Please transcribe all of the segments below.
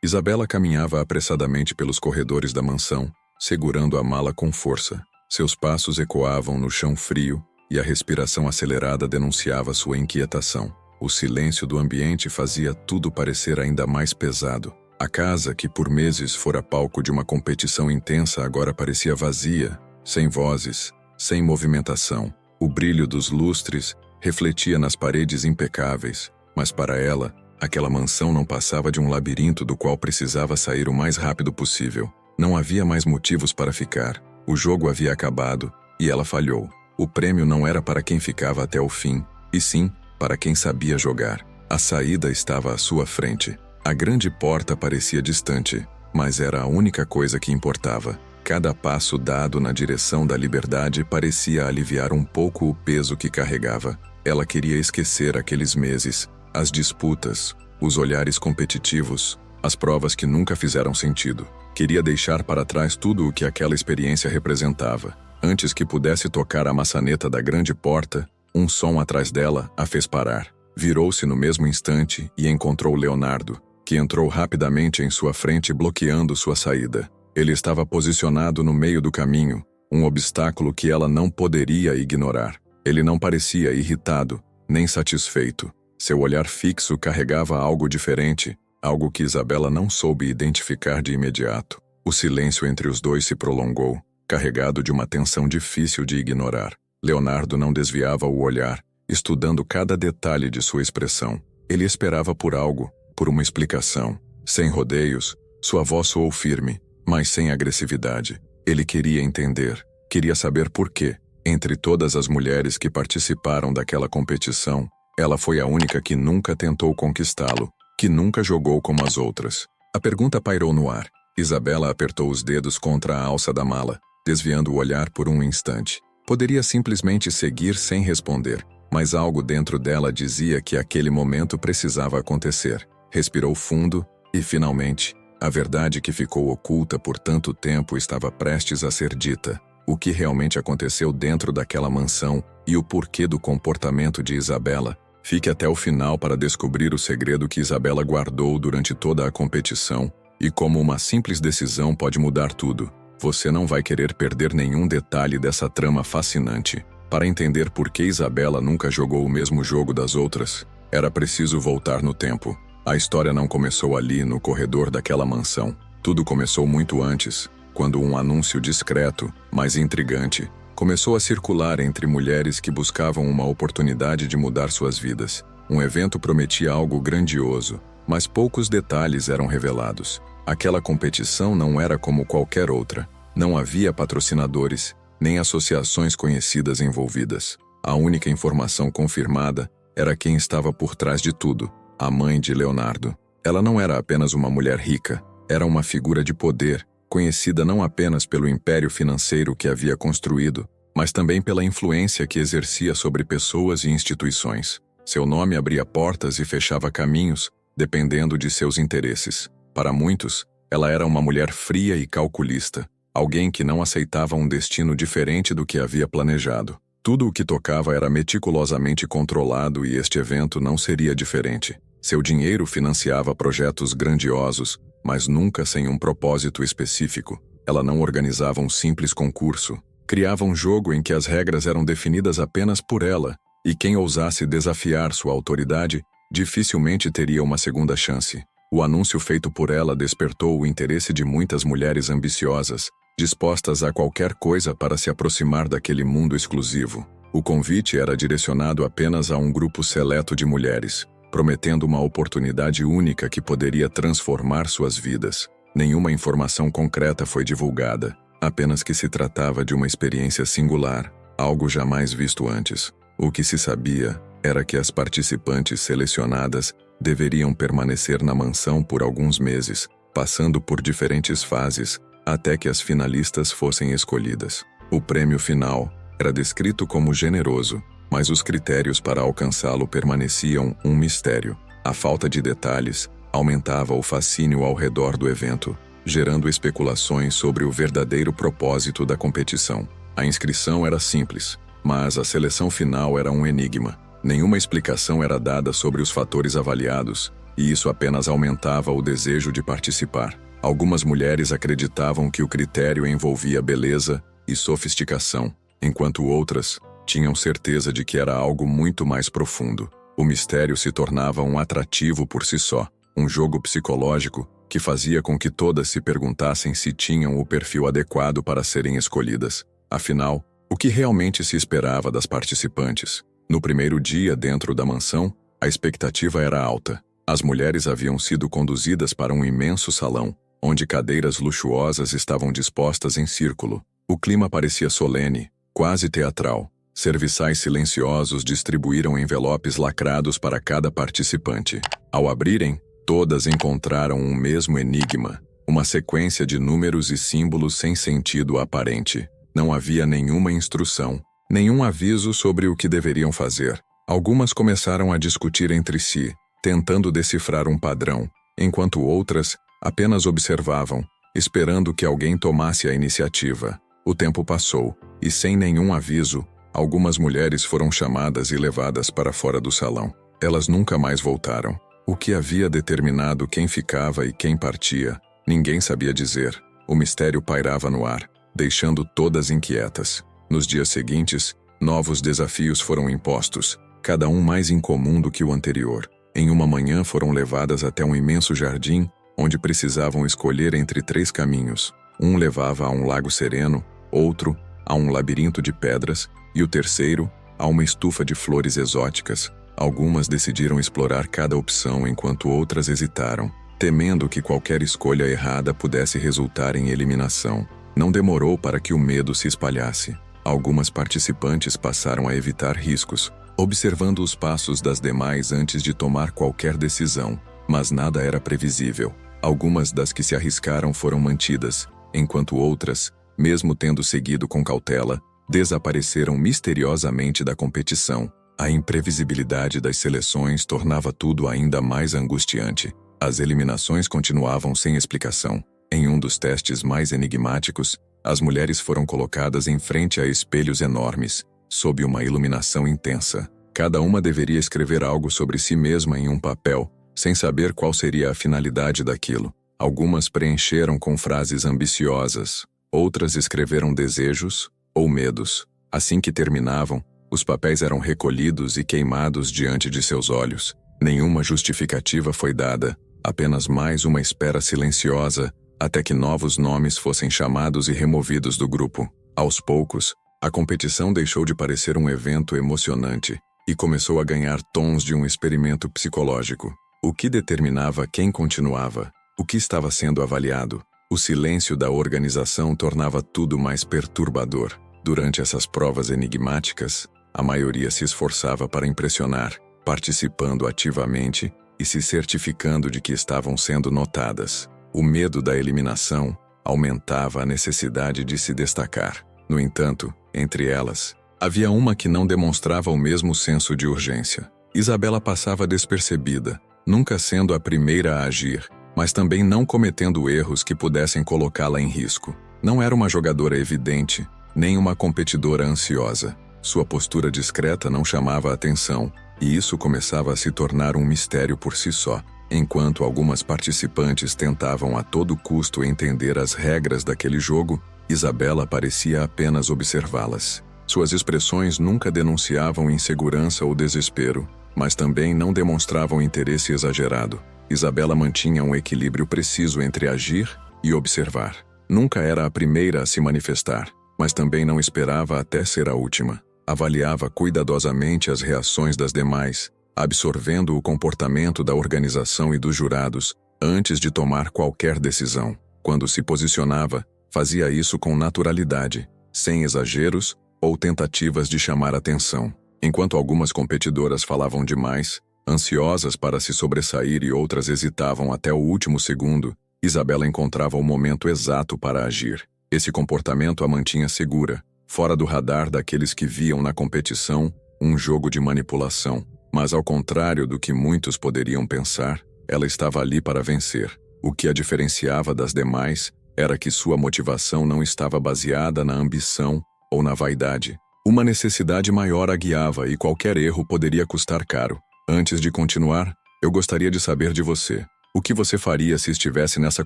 Isabela caminhava apressadamente pelos corredores da mansão, segurando a mala com força. Seus passos ecoavam no chão frio e a respiração acelerada denunciava sua inquietação. O silêncio do ambiente fazia tudo parecer ainda mais pesado. A casa, que por meses fora palco de uma competição intensa, agora parecia vazia, sem vozes, sem movimentação. O brilho dos lustres refletia nas paredes impecáveis, mas para ela, aquela mansão não passava de um labirinto do qual precisava sair o mais rápido possível. Não havia mais motivos para ficar. O jogo havia acabado, e ela falhou. O prêmio não era para quem ficava até o fim, e sim para quem sabia jogar. A saída estava à sua frente. A grande porta parecia distante, mas era a única coisa que importava. Cada passo dado na direção da liberdade parecia aliviar um pouco o peso que carregava. Ela queria esquecer aqueles meses, as disputas, os olhares competitivos, as provas que nunca fizeram sentido. Queria deixar para trás tudo o que aquela experiência representava. Antes que pudesse tocar a maçaneta da grande porta, um som atrás dela a fez parar. Virou-se no mesmo instante e encontrou Leonardo, que entrou rapidamente em sua frente, bloqueando sua saída. Ele estava posicionado no meio do caminho, um obstáculo que ela não poderia ignorar. Ele não parecia irritado, nem satisfeito. Seu olhar fixo carregava algo diferente, algo que Isabela não soube identificar de imediato. O silêncio entre os dois se prolongou, carregado de uma tensão difícil de ignorar. Leonardo não desviava o olhar, estudando cada detalhe de sua expressão. Ele esperava por algo, por uma explicação. Sem rodeios, sua voz soou firme, mas sem agressividade. Ele queria entender, queria saber por quê. Entre todas as mulheres que participaram daquela competição, ela foi a única que nunca tentou conquistá-lo, que nunca jogou como as outras. A pergunta pairou no ar. Isabela apertou os dedos contra a alça da mala, desviando o olhar por um instante. Poderia simplesmente seguir sem responder, mas algo dentro dela dizia que aquele momento precisava acontecer. Respirou fundo e, finalmente, a verdade que ficou oculta por tanto tempo estava prestes a ser dita. O que realmente aconteceu dentro daquela mansão e o porquê do comportamento de Isabela. Fique até o final para descobrir o segredo que Isabela guardou durante toda a competição e como uma simples decisão pode mudar tudo. Você não vai querer perder nenhum detalhe dessa trama fascinante. Para entender por que Isabela nunca jogou o mesmo jogo das outras, era preciso voltar no tempo. A história não começou ali, no corredor daquela mansão. Tudo começou muito antes, quando um anúncio discreto, mas intrigante, começou a circular entre mulheres que buscavam uma oportunidade de mudar suas vidas. Um evento prometia algo grandioso, mas poucos detalhes eram revelados. Aquela competição não era como qualquer outra. Não havia patrocinadores, nem associações conhecidas envolvidas. A única informação confirmada era quem estava por trás de tudo: a mãe de Leonardo. Ela não era apenas uma mulher rica, era uma figura de poder, conhecida não apenas pelo império financeiro que havia construído, mas também pela influência que exercia sobre pessoas e instituições. Seu nome abria portas e fechava caminhos, dependendo de seus interesses. Para muitos, ela era uma mulher fria e calculista, alguém que não aceitava um destino diferente do que havia planejado. Tudo o que tocava era meticulosamente controlado e este evento não seria diferente. Seu dinheiro financiava projetos grandiosos, mas nunca sem um propósito específico. Ela não organizava um simples concurso. Criava um jogo em que as regras eram definidas apenas por ela, e quem ousasse desafiar sua autoridade dificilmente teria uma segunda chance. O anúncio feito por ela despertou o interesse de muitas mulheres ambiciosas, dispostas a qualquer coisa para se aproximar daquele mundo exclusivo. O convite era direcionado apenas a um grupo seleto de mulheres, prometendo uma oportunidade única que poderia transformar suas vidas. Nenhuma informação concreta foi divulgada, apenas que se tratava de uma experiência singular, algo jamais visto antes. O que se sabia era que as participantes selecionadas deveriam permanecer na mansão por alguns meses, passando por diferentes fases, até que as finalistas fossem escolhidas. O prêmio final era descrito como generoso, mas os critérios para alcançá-lo permaneciam um mistério. A falta de detalhes aumentava o fascínio ao redor do evento, gerando especulações sobre o verdadeiro propósito da competição. A inscrição era simples, mas a seleção final era um enigma. Nenhuma explicação era dada sobre os fatores avaliados, e isso apenas aumentava o desejo de participar. Algumas mulheres acreditavam que o critério envolvia beleza e sofisticação, enquanto outras tinham certeza de que era algo muito mais profundo. O mistério se tornava um atrativo por si só, um jogo psicológico que fazia com que todas se perguntassem se tinham o perfil adequado para serem escolhidas. Afinal, o que realmente se esperava das participantes? No primeiro dia dentro da mansão, a expectativa era alta. As mulheres haviam sido conduzidas para um imenso salão, onde cadeiras luxuosas estavam dispostas em círculo. O clima parecia solene, quase teatral. Serviçais silenciosos distribuíram envelopes lacrados para cada participante. Ao abrirem, todas encontraram um mesmo enigma, uma sequência de números e símbolos sem sentido aparente. Não havia nenhuma instrução, nenhum aviso sobre o que deveriam fazer. Algumas começaram a discutir entre si, tentando decifrar um padrão, enquanto outras apenas observavam, esperando que alguém tomasse a iniciativa. O tempo passou, e sem nenhum aviso, algumas mulheres foram chamadas e levadas para fora do salão. Elas nunca mais voltaram. O que havia determinado quem ficava e quem partia, ninguém sabia dizer. O mistério pairava no ar, deixando todas inquietas. Nos dias seguintes, novos desafios foram impostos, cada um mais incomum do que o anterior. Em uma manhã foram levadas até um imenso jardim, onde precisavam escolher entre 3 caminhos. Um levava a um lago sereno, outro a um labirinto de pedras, e o terceiro a uma estufa de flores exóticas. Algumas decidiram explorar cada opção enquanto outras hesitaram, temendo que qualquer escolha errada pudesse resultar em eliminação. Não demorou para que o medo se espalhasse. Algumas participantes passaram a evitar riscos, observando os passos das demais antes de tomar qualquer decisão, mas nada era previsível. Algumas das que se arriscaram foram mantidas, enquanto outras, mesmo tendo seguido com cautela, desapareceram misteriosamente da competição. A imprevisibilidade das seleções tornava tudo ainda mais angustiante. As eliminações continuavam sem explicação. Em um dos testes mais enigmáticos, as mulheres foram colocadas em frente a espelhos enormes, sob uma iluminação intensa. Cada uma deveria escrever algo sobre si mesma em um papel, sem saber qual seria a finalidade daquilo. Algumas preencheram com frases ambiciosas, outras escreveram desejos ou medos. Assim que terminavam, os papéis eram recolhidos e queimados diante de seus olhos. Nenhuma justificativa foi dada, apenas mais uma espera silenciosa, até que novos nomes fossem chamados e removidos do grupo. Aos poucos, a competição deixou de parecer um evento emocionante e começou a ganhar tons de um experimento psicológico. O que determinava quem continuava? O que estava sendo avaliado? O silêncio da organização tornava tudo mais perturbador. Durante essas provas enigmáticas, a maioria se esforçava para impressionar, participando ativamente e se certificando de que estavam sendo notadas. O medo da eliminação aumentava a necessidade de se destacar. No entanto, entre elas, havia uma que não demonstrava o mesmo senso de urgência. Isabela passava despercebida, nunca sendo a primeira a agir, mas também não cometendo erros que pudessem colocá-la em risco. Não era uma jogadora evidente, nem uma competidora ansiosa. Sua postura discreta não chamava a atenção, e isso começava a se tornar um mistério por si só. Enquanto algumas participantes tentavam a todo custo entender as regras daquele jogo, Isabela parecia apenas observá-las. Suas expressões nunca denunciavam insegurança ou desespero, mas também não demonstravam interesse exagerado. Isabela mantinha um equilíbrio preciso entre agir e observar. Nunca era a primeira a se manifestar, mas também não esperava até ser a última. Avaliava cuidadosamente as reações das demais, absorvendo o comportamento da organização e dos jurados antes de tomar qualquer decisão. Quando se posicionava, fazia isso com naturalidade, sem exageros ou tentativas de chamar atenção. Enquanto algumas competidoras falavam demais, ansiosas para se sobressair e outras hesitavam até o último segundo, Isabela encontrava o momento exato para agir. Esse comportamento a mantinha segura, fora do radar daqueles que viam na competição um jogo de manipulação. Mas ao contrário do que muitos poderiam pensar, ela estava ali para vencer. O que a diferenciava das demais era que sua motivação não estava baseada na ambição ou na vaidade. Uma necessidade maior a guiava e qualquer erro poderia custar caro. Antes de continuar, Eu gostaria de saber de você. O que você faria se estivesse nessa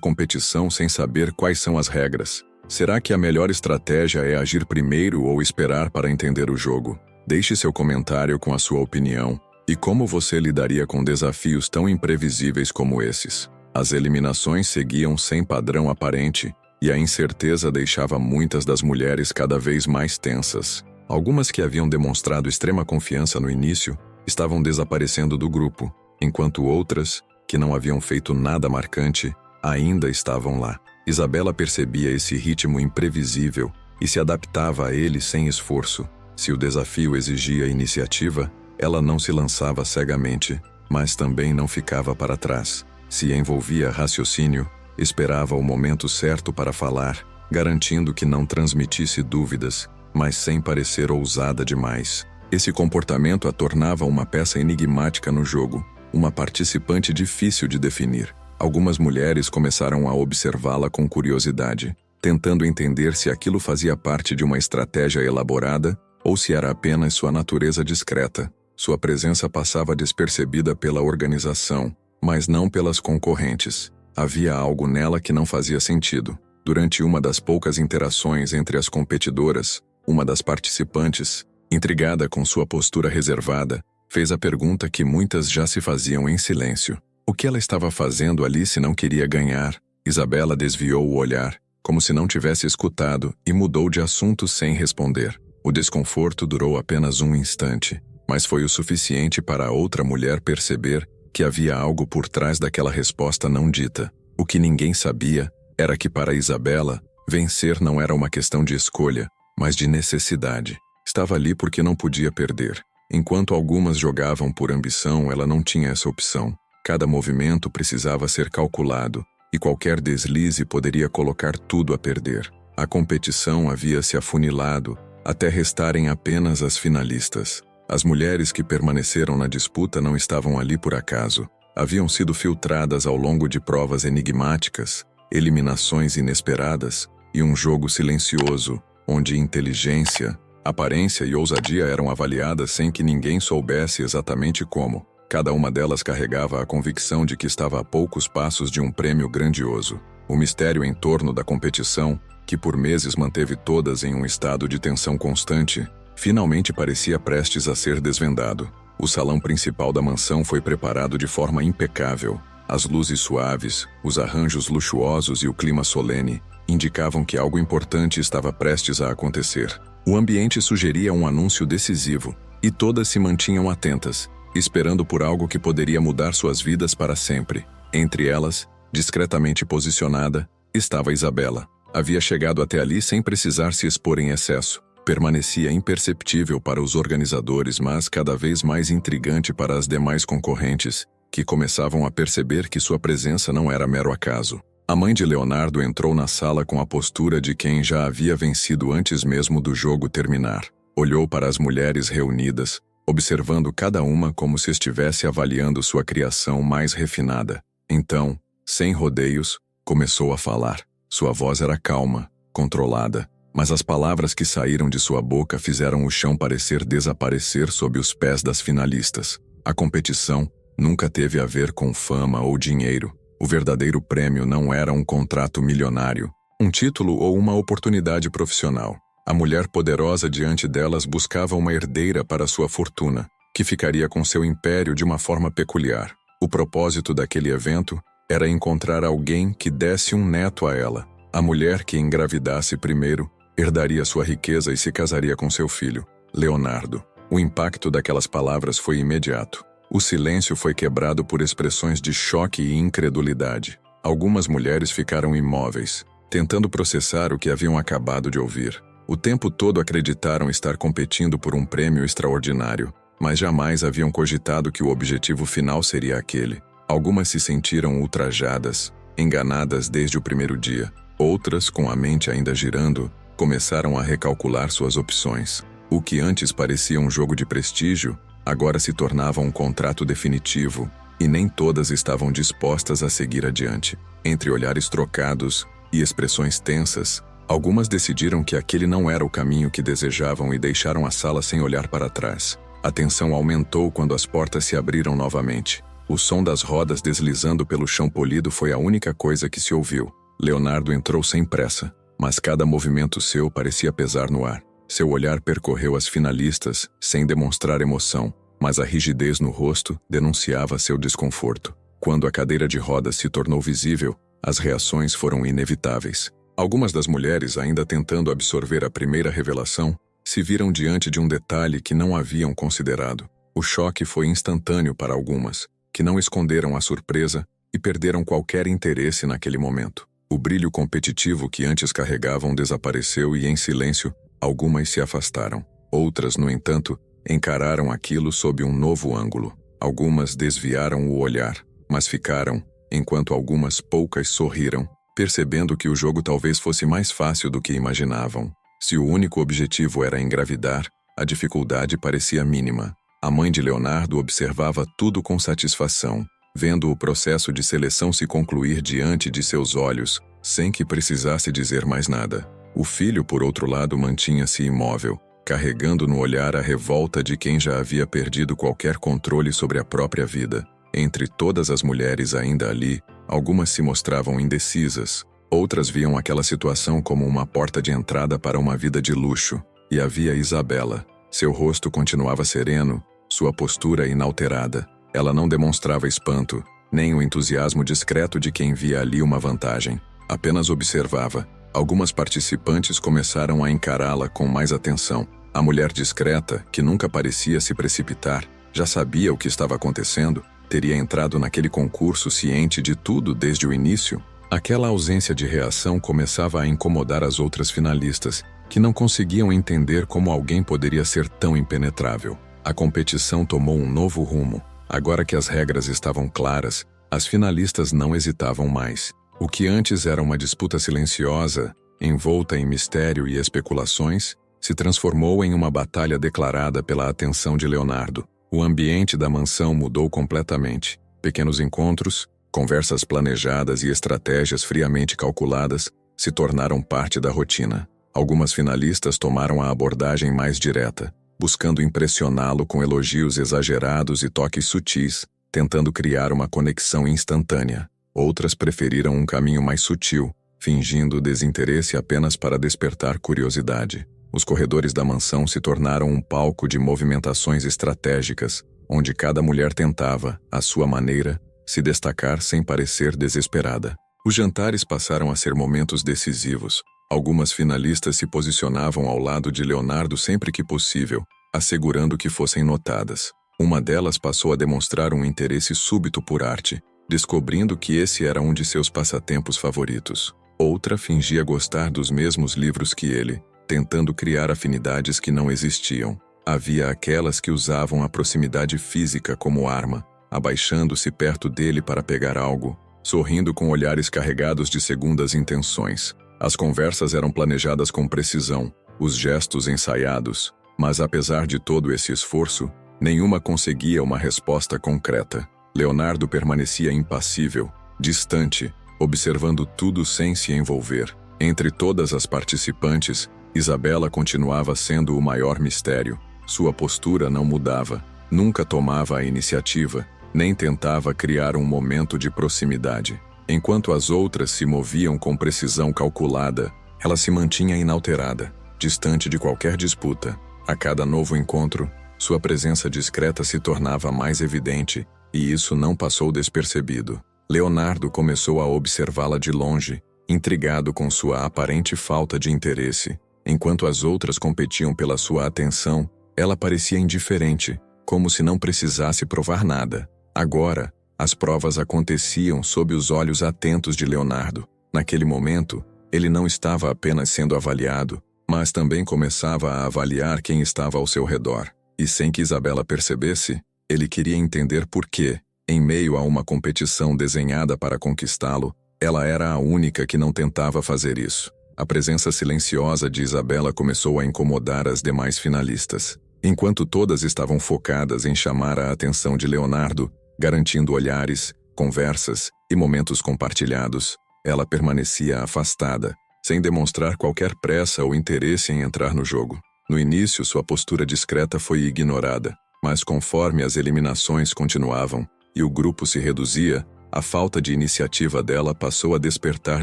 competição sem saber quais são as regras? Será que a melhor estratégia é agir primeiro ou esperar para entender o jogo? Deixe seu comentário com a sua opinião e como você lidaria com desafios tão imprevisíveis como esses. As eliminações seguiam sem padrão aparente e a incerteza deixava muitas das mulheres cada vez mais tensas. Algumas que haviam demonstrado extrema confiança no início estavam desaparecendo do grupo, enquanto outras, que não haviam feito nada marcante, ainda estavam lá. Isabela percebia esse ritmo imprevisível e se adaptava a ele sem esforço. Se o desafio exigia iniciativa, ela não se lançava cegamente, mas também não ficava para trás. Se envolvia raciocínio, esperava o momento certo para falar, garantindo que não transmitisse dúvidas, mas sem parecer ousada demais. Esse comportamento a tornava uma peça enigmática no jogo, uma participante difícil de definir. Algumas mulheres começaram a observá-la com curiosidade, tentando entender se aquilo fazia parte de uma estratégia elaborada ou se era apenas sua natureza discreta. Sua presença passava despercebida pela organização, mas não pelas concorrentes. Havia algo nela que não fazia sentido. Durante uma das poucas interações entre as competidoras, uma das participantes, intrigada com sua postura reservada, fez a pergunta que muitas já se faziam em silêncio. O que ela estava fazendo ali se não queria ganhar? Isabela desviou o olhar, como se não tivesse escutado, e mudou de assunto sem responder. O desconforto durou apenas um instante, mas foi o suficiente para a outra mulher perceber que havia algo por trás daquela resposta não dita. O que ninguém sabia era que para Isabela, vencer não era uma questão de escolha, mas de necessidade. Estava ali porque não podia perder. Enquanto algumas jogavam por ambição, ela não tinha essa opção. Cada movimento precisava ser calculado, e qualquer deslize poderia colocar tudo a perder. A competição havia se afunilado, até restarem apenas as finalistas. As mulheres que permaneceram na disputa não estavam ali por acaso. Haviam sido filtradas ao longo de provas enigmáticas, eliminações inesperadas e um jogo silencioso, onde inteligência, aparência e ousadia eram avaliadas sem que ninguém soubesse exatamente como. Cada uma delas carregava a convicção de que estava a poucos passos de um prêmio grandioso. O mistério em torno da competição, que por meses manteve todas em um estado de tensão constante, finalmente parecia prestes a ser desvendado. O salão principal da mansão foi preparado de forma impecável. As luzes suaves, os arranjos luxuosos e o clima solene indicavam que algo importante estava prestes a acontecer. O ambiente sugeria um anúncio decisivo, e todas se mantinham atentas, esperando por algo que poderia mudar suas vidas para sempre. Entre elas, discretamente posicionada, estava Isabela. Havia chegado até ali sem precisar se expor em excesso. Permanecia imperceptível para os organizadores, mas cada vez mais intrigante para as demais concorrentes, que começavam a perceber que sua presença não era mero acaso. A mãe de Leonardo entrou na sala com a postura de quem já havia vencido antes mesmo do jogo terminar. Olhou para as mulheres reunidas, observando cada uma como se estivesse avaliando sua criação mais refinada. Então, sem rodeios, começou a falar. Sua voz era calma, controlada, mas as palavras que saíram de sua boca fizeram o chão parecer desaparecer sob os pés das finalistas. A competição nunca teve a ver com fama ou dinheiro. O verdadeiro prêmio não era um contrato milionário, um título ou uma oportunidade profissional. A mulher poderosa diante delas buscava uma herdeira para sua fortuna, que ficaria com seu império de uma forma peculiar. O propósito daquele evento era encontrar alguém que desse um neto a ela. A mulher que engravidasse primeiro herdaria sua riqueza e se casaria com seu filho, Leonardo. O impacto daquelas palavras foi imediato. O silêncio foi quebrado por expressões de choque e incredulidade. Algumas mulheres ficaram imóveis, tentando processar o que haviam acabado de ouvir. O tempo todo acreditaram estar competindo por um prêmio extraordinário, mas jamais haviam cogitado que o objetivo final seria aquele. Algumas se sentiram ultrajadas, enganadas desde o primeiro dia. Outras, com a mente ainda girando, começaram a recalcular suas opções. O que antes parecia um jogo de prestígio, agora se tornava um contrato definitivo, e nem todas estavam dispostas a seguir adiante. Entre olhares trocados e expressões tensas, algumas decidiram que aquele não era o caminho que desejavam e deixaram a sala sem olhar para trás. A tensão aumentou quando as portas se abriram novamente. O som das rodas deslizando pelo chão polido foi a única coisa que se ouviu. Leonardo entrou sem pressa, mas cada movimento seu parecia pesar no ar. Seu olhar percorreu as finalistas sem demonstrar emoção, mas a rigidez no rosto denunciava seu desconforto. Quando a cadeira de rodas se tornou visível, as reações foram inevitáveis. Algumas das mulheres, ainda tentando absorver a primeira revelação, se viram diante de um detalhe que não haviam considerado. O choque foi instantâneo para algumas, que não esconderam a surpresa e perderam qualquer interesse naquele momento. O brilho competitivo que antes carregavam desapareceu e, em silêncio, algumas se afastaram. Outras, no entanto, encararam aquilo sob um novo ângulo. Algumas desviaram o olhar, mas ficaram, enquanto algumas poucas sorriram, percebendo que o jogo talvez fosse mais fácil do que imaginavam. Se o único objetivo era engravidar, a dificuldade parecia mínima. A mãe de Leonardo observava tudo com satisfação, vendo o processo de seleção se concluir diante de seus olhos, sem que precisasse dizer mais nada. O filho, por outro lado, mantinha-se imóvel, carregando no olhar a revolta de quem já havia perdido qualquer controle sobre a própria vida. Entre todas as mulheres ainda ali, algumas se mostravam indecisas, outras viam aquela situação como uma porta de entrada para uma vida de luxo. E havia Isabela. Seu rosto continuava sereno, sua postura inalterada. Ela não demonstrava espanto, nem o entusiasmo discreto de quem via ali uma vantagem. Apenas observava. Algumas participantes começaram a encará-la com mais atenção. A mulher discreta, que nunca parecia se precipitar, já sabia o que estava acontecendo, teria entrado naquele concurso ciente de tudo desde o início. Aquela ausência de reação começava a incomodar as outras finalistas, que não conseguiam entender como alguém poderia ser tão impenetrável. A competição tomou um novo rumo. Agora que as regras estavam claras, as finalistas não hesitavam mais. O que antes era uma disputa silenciosa, envolta em mistério e especulações, se transformou em uma batalha declarada pela atenção de Leonardo. O ambiente da mansão mudou completamente. Pequenos encontros, conversas planejadas e estratégias friamente calculadas se tornaram parte da rotina. Algumas finalistas tomaram a abordagem mais direta, buscando impressioná-lo com elogios exagerados e toques sutis, tentando criar uma conexão instantânea. Outras preferiram um caminho mais sutil, fingindo desinteresse apenas para despertar curiosidade. Os corredores da mansão se tornaram um palco de movimentações estratégicas, onde cada mulher tentava, à sua maneira, se destacar sem parecer desesperada. Os jantares passaram a ser momentos decisivos. Algumas finalistas se posicionavam ao lado de Leonardo sempre que possível, assegurando que fossem notadas. Uma delas passou a demonstrar um interesse súbito por arte, descobrindo que esse era um de seus passatempos favoritos. Outra fingia gostar dos mesmos livros que ele, tentando criar afinidades que não existiam. Havia aquelas que usavam a proximidade física como arma, abaixando-se perto dele para pegar algo, sorrindo com olhares carregados de segundas intenções. As conversas eram planejadas com precisão, os gestos ensaiados, mas apesar de todo esse esforço, nenhuma conseguia uma resposta concreta. Leonardo permanecia impassível, distante, observando tudo sem se envolver. Entre todas as participantes, Isabela continuava sendo o maior mistério. Sua postura não mudava, nunca tomava a iniciativa, nem tentava criar um momento de proximidade. Enquanto as outras se moviam com precisão calculada, ela se mantinha inalterada, distante de qualquer disputa. A cada novo encontro, sua presença discreta se tornava mais evidente, e isso não passou despercebido. Leonardo começou a observá-la de longe, intrigado com sua aparente falta de interesse. Enquanto as outras competiam pela sua atenção, ela parecia indiferente, como se não precisasse provar nada. Agora, as provas aconteciam sob os olhos atentos de Leonardo. Naquele momento, ele não estava apenas sendo avaliado, mas também começava a avaliar quem estava ao seu redor. E sem que Isabela percebesse, ele queria entender por que, em meio a uma competição desenhada para conquistá-lo, ela era a única que não tentava fazer isso. A presença silenciosa de Isabela começou a incomodar as demais finalistas. Enquanto todas estavam focadas em chamar a atenção de Leonardo, garantindo olhares, conversas e momentos compartilhados, ela permanecia afastada, sem demonstrar qualquer pressa ou interesse em entrar no jogo. No início, sua postura discreta foi ignorada, mas conforme as eliminações continuavam, e o grupo se reduzia, a falta de iniciativa dela passou a despertar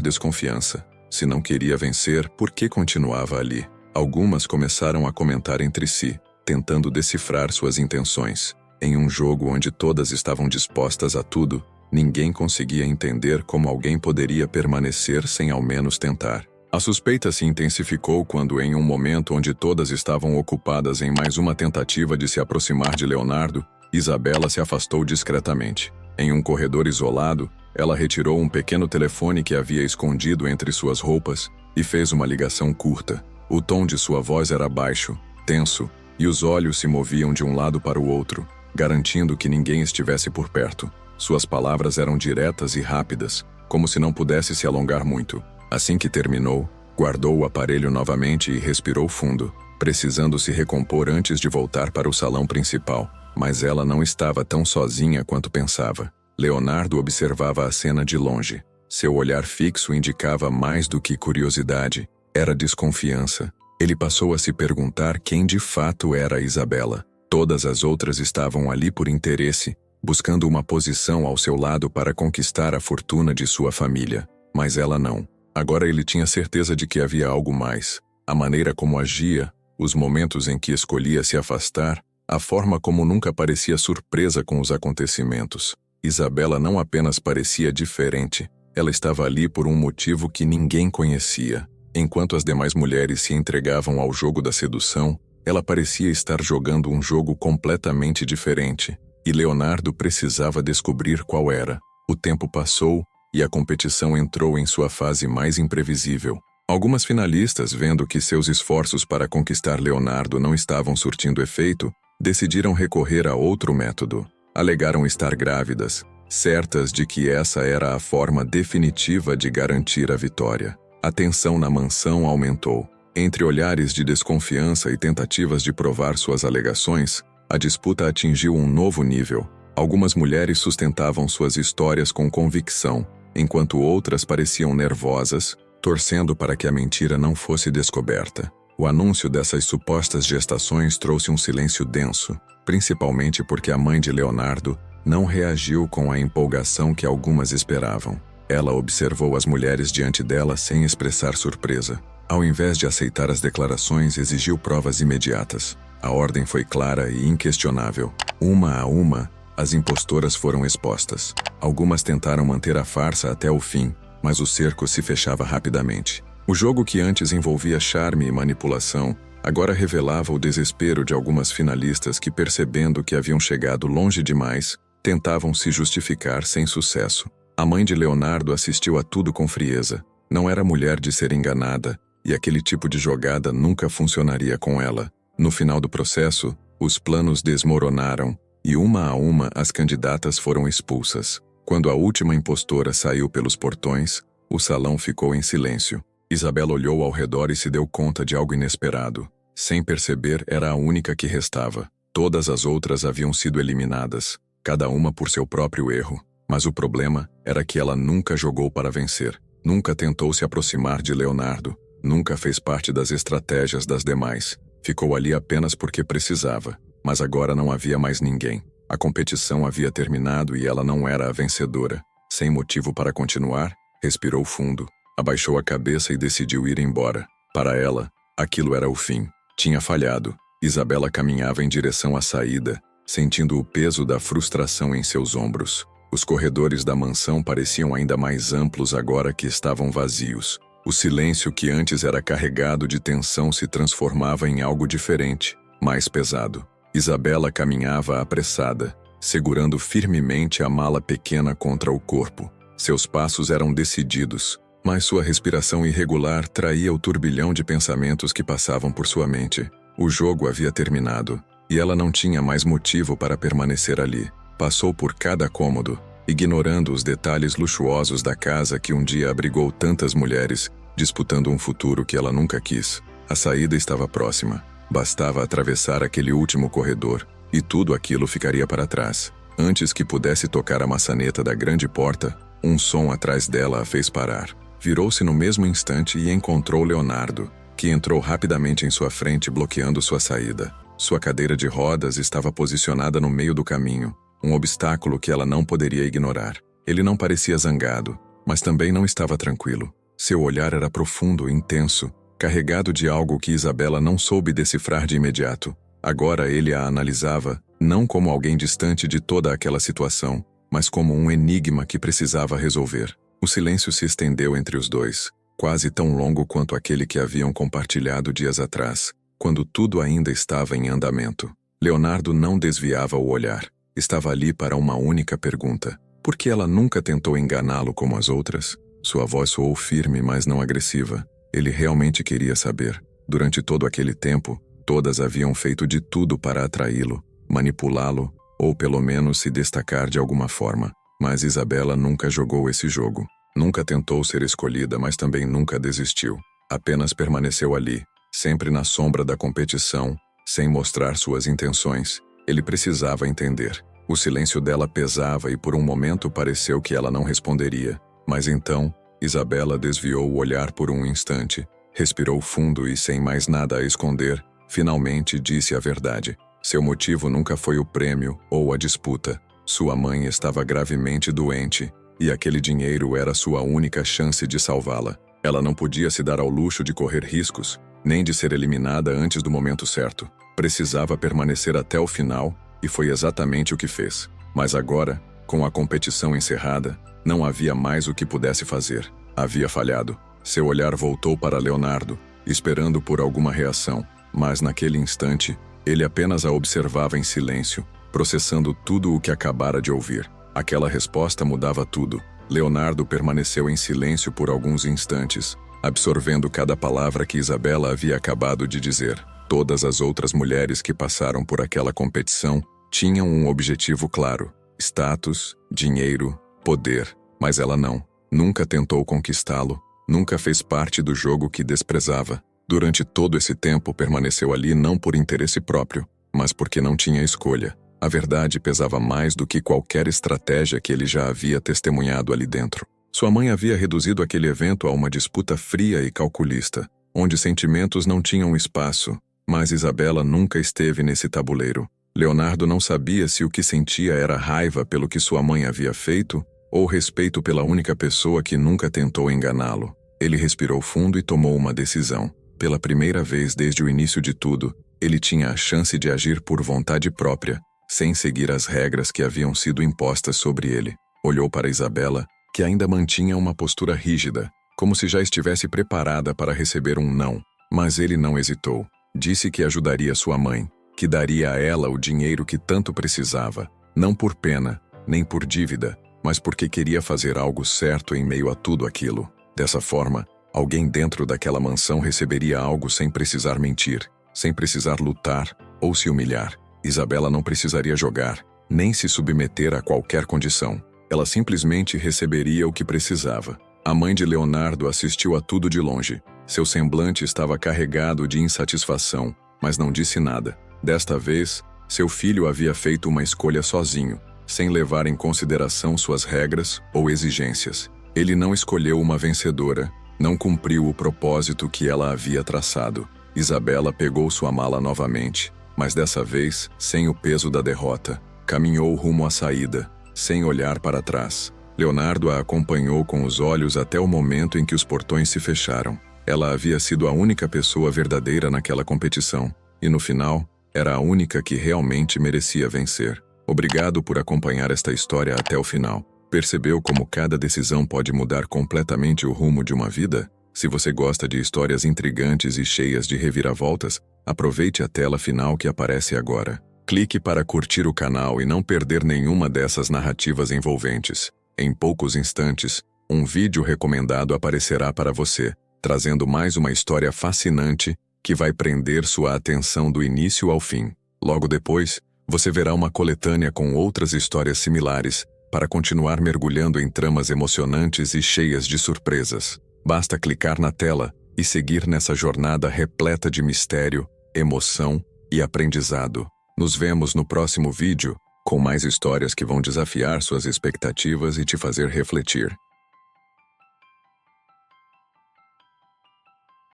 desconfiança. Se não queria vencer, por que continuava ali? Algumas começaram a comentar entre si, tentando decifrar suas intenções. Em um jogo onde todas estavam dispostas a tudo, ninguém conseguia entender como alguém poderia permanecer sem ao menos tentar. A suspeita se intensificou quando, em um momento onde todas estavam ocupadas em mais uma tentativa de se aproximar de Leonardo, Isabela se afastou discretamente. Em um corredor isolado, ela retirou um pequeno telefone que havia escondido entre suas roupas e fez uma ligação curta. O tom de sua voz era baixo, tenso, e os olhos se moviam de um lado para o outro, garantindo que ninguém estivesse por perto. Suas palavras eram diretas e rápidas, como se não pudesse se alongar muito. Assim que terminou, guardou o aparelho novamente e respirou fundo, precisando se recompor antes de voltar para o salão principal. Mas ela não estava tão sozinha quanto pensava. Leonardo observava a cena de longe. Seu olhar fixo indicava mais do que curiosidade, era desconfiança. Ele passou a se perguntar quem de fato era Isabela. Todas as outras estavam ali por interesse, buscando uma posição ao seu lado para conquistar a fortuna de sua família. Mas ela não. Agora ele tinha certeza de que havia algo mais. A maneira como agia, os momentos em que escolhia se afastar, a forma como nunca parecia surpresa com os acontecimentos. Isabela não apenas parecia diferente, ela estava ali por um motivo que ninguém conhecia. Enquanto as demais mulheres se entregavam ao jogo da sedução, ela parecia estar jogando um jogo completamente diferente, e Leonardo precisava descobrir qual era. O tempo passou, e a competição entrou em sua fase mais imprevisível. Algumas finalistas, vendo que seus esforços para conquistar Leonardo não estavam surtindo efeito, decidiram recorrer a outro método. Alegaram estar grávidas, certas de que essa era a forma definitiva de garantir a vitória. A tensão na mansão aumentou. Entre olhares de desconfiança e tentativas de provar suas alegações, a disputa atingiu um novo nível. Algumas mulheres sustentavam suas histórias com convicção, enquanto outras pareciam nervosas, torcendo para que a mentira não fosse descoberta. O anúncio dessas supostas gestações trouxe um silêncio denso, principalmente porque a mãe de Leonardo não reagiu com a empolgação que algumas esperavam. Ela observou as mulheres diante dela sem expressar surpresa. Ao invés de aceitar as declarações, exigiu provas imediatas. A ordem foi clara e inquestionável. Uma a uma, as impostoras foram expostas. Algumas tentaram manter a farsa até o fim, mas o cerco se fechava rapidamente. O jogo que antes envolvia charme e manipulação, agora revelava o desespero de algumas finalistas que, percebendo que haviam chegado longe demais, tentavam se justificar sem sucesso. A mãe de Leonardo assistiu a tudo com frieza. Não era mulher de ser enganada, e aquele tipo de jogada nunca funcionaria com ela. No final do processo, os planos desmoronaram, e uma a uma as candidatas foram expulsas. Quando a última impostora saiu pelos portões, o salão ficou em silêncio. Isabela olhou ao redor e se deu conta de algo inesperado. Sem perceber, era a única que restava. Todas as outras haviam sido eliminadas, cada uma por seu próprio erro. Mas o problema era que ela nunca jogou para vencer. Nunca tentou se aproximar de Leonardo. Nunca fez parte das estratégias das demais. Ficou ali apenas porque precisava. Mas agora não havia mais ninguém. A competição havia terminado e ela não era a vencedora. Sem motivo para continuar, respirou fundo, abaixou a cabeça e decidiu ir embora. Para ela, aquilo era o fim. Tinha falhado. Isabela caminhava em direção à saída, sentindo o peso da frustração em seus ombros. Os corredores da mansão pareciam ainda mais amplos agora que estavam vazios. O silêncio que antes era carregado de tensão se transformava em algo diferente, mais pesado. Isabela caminhava apressada, segurando firmemente a mala pequena contra o corpo. Seus passos eram decididos, mas sua respiração irregular traía o turbilhão de pensamentos que passavam por sua mente. O jogo havia terminado, e ela não tinha mais motivo para permanecer ali. Passou por cada cômodo, ignorando os detalhes luxuosos da casa que um dia abrigou tantas mulheres, disputando um futuro que ela nunca quis. A saída estava próxima. Bastava atravessar aquele último corredor, e tudo aquilo ficaria para trás. Antes que pudesse tocar a maçaneta da grande porta, um som atrás dela a fez parar. Virou-se no mesmo instante e encontrou Leonardo, que entrou rapidamente em sua frente, bloqueando sua saída. Sua cadeira de rodas estava posicionada no meio do caminho, um obstáculo que ela não poderia ignorar. Ele não parecia zangado, mas também não estava tranquilo. Seu olhar era profundo, intenso, carregado de algo que Isabela não soube decifrar de imediato. Agora ele a analisava, não como alguém distante de toda aquela situação, mas como um enigma que precisava resolver. O silêncio se estendeu entre os dois, quase tão longo quanto aquele que haviam compartilhado dias atrás, quando tudo ainda estava em andamento. Leonardo não desviava o olhar. Estava ali para uma única pergunta. Por que ela nunca tentou enganá-lo como as outras? Sua voz soou firme, mas não agressiva. Ele realmente queria saber. Durante todo aquele tempo, todas haviam feito de tudo para atraí-lo, manipulá-lo, ou pelo menos se destacar de alguma forma. Mas Isabela nunca jogou esse jogo. Nunca tentou ser escolhida, mas também nunca desistiu. Apenas permaneceu ali, sempre na sombra da competição, sem mostrar suas intenções. Ele precisava entender. O silêncio dela pesava e por um momento pareceu que ela não responderia. Mas então, Isabela desviou o olhar por um instante, respirou fundo e, sem mais nada a esconder, finalmente disse a verdade. Seu motivo nunca foi o prêmio ou a disputa. Sua mãe estava gravemente doente, e aquele dinheiro era sua única chance de salvá-la. Ela não podia se dar ao luxo de correr riscos, nem de ser eliminada antes do momento certo. Precisava permanecer até o final, e foi exatamente o que fez. Mas agora, com a competição encerrada, não havia mais o que pudesse fazer. Havia falhado. Seu olhar voltou para Leonardo, esperando por alguma reação, mas naquele instante, ele apenas a observava em silêncio, processando tudo o que acabara de ouvir. Aquela resposta mudava tudo. Leonardo permaneceu em silêncio por alguns instantes, absorvendo cada palavra que Isabela havia acabado de dizer. Todas as outras mulheres que passaram por aquela competição tinham um objetivo claro: status, dinheiro, poder. Mas ela não. Nunca tentou conquistá-lo, nunca fez parte do jogo que desprezava. Durante todo esse tempo permaneceu ali não por interesse próprio, mas porque não tinha escolha. A verdade pesava mais do que qualquer estratégia que ele já havia testemunhado ali dentro. Sua mãe havia reduzido aquele evento a uma disputa fria e calculista, onde sentimentos não tinham espaço, mas Isabela nunca esteve nesse tabuleiro. Leonardo não sabia se o que sentia era raiva pelo que sua mãe havia feito ou respeito pela única pessoa que nunca tentou enganá-lo. Ele respirou fundo e tomou uma decisão. Pela primeira vez desde o início de tudo, ele tinha a chance de agir por vontade própria, sem seguir as regras que haviam sido impostas sobre ele. Olhou para Isabela, que ainda mantinha uma postura rígida, como se já estivesse preparada para receber um não. Mas ele não hesitou. Disse que ajudaria sua mãe, que daria a ela o dinheiro que tanto precisava, não por pena, nem por dívida, mas porque queria fazer algo certo em meio a tudo aquilo. Dessa forma, alguém dentro daquela mansão receberia algo sem precisar mentir, sem precisar lutar ou se humilhar. Isabela não precisaria jogar, nem se submeter a qualquer condição. Ela simplesmente receberia o que precisava. A mãe de Leonardo assistiu a tudo de longe. Seu semblante estava carregado de insatisfação, mas não disse nada. Desta vez, seu filho havia feito uma escolha sozinho, sem levar em consideração suas regras ou exigências. Ele não escolheu uma vencedora, não cumpriu o propósito que ela havia traçado. Isabela pegou sua mala novamente, mas dessa vez, sem o peso da derrota. Caminhou rumo à saída, sem olhar para trás. Leonardo a acompanhou com os olhos até o momento em que os portões se fecharam. Ela havia sido a única pessoa verdadeira naquela competição, e no final, era a única que realmente merecia vencer. Obrigado por acompanhar esta história até o final. Percebeu como cada decisão pode mudar completamente o rumo de uma vida? Se você gosta de histórias intrigantes e cheias de reviravoltas, aproveite a tela final que aparece agora. Clique para curtir o canal e não perder nenhuma dessas narrativas envolventes. Em poucos instantes, um vídeo recomendado aparecerá para você, trazendo mais uma história fascinante que vai prender sua atenção do início ao fim. Logo depois, você verá uma coletânea com outras histórias similares para continuar mergulhando em tramas emocionantes e cheias de surpresas. Basta clicar na tela e seguir nessa jornada repleta de mistério, emoção e aprendizado. Nos vemos no próximo vídeo, com mais histórias que vão desafiar suas expectativas e te fazer refletir.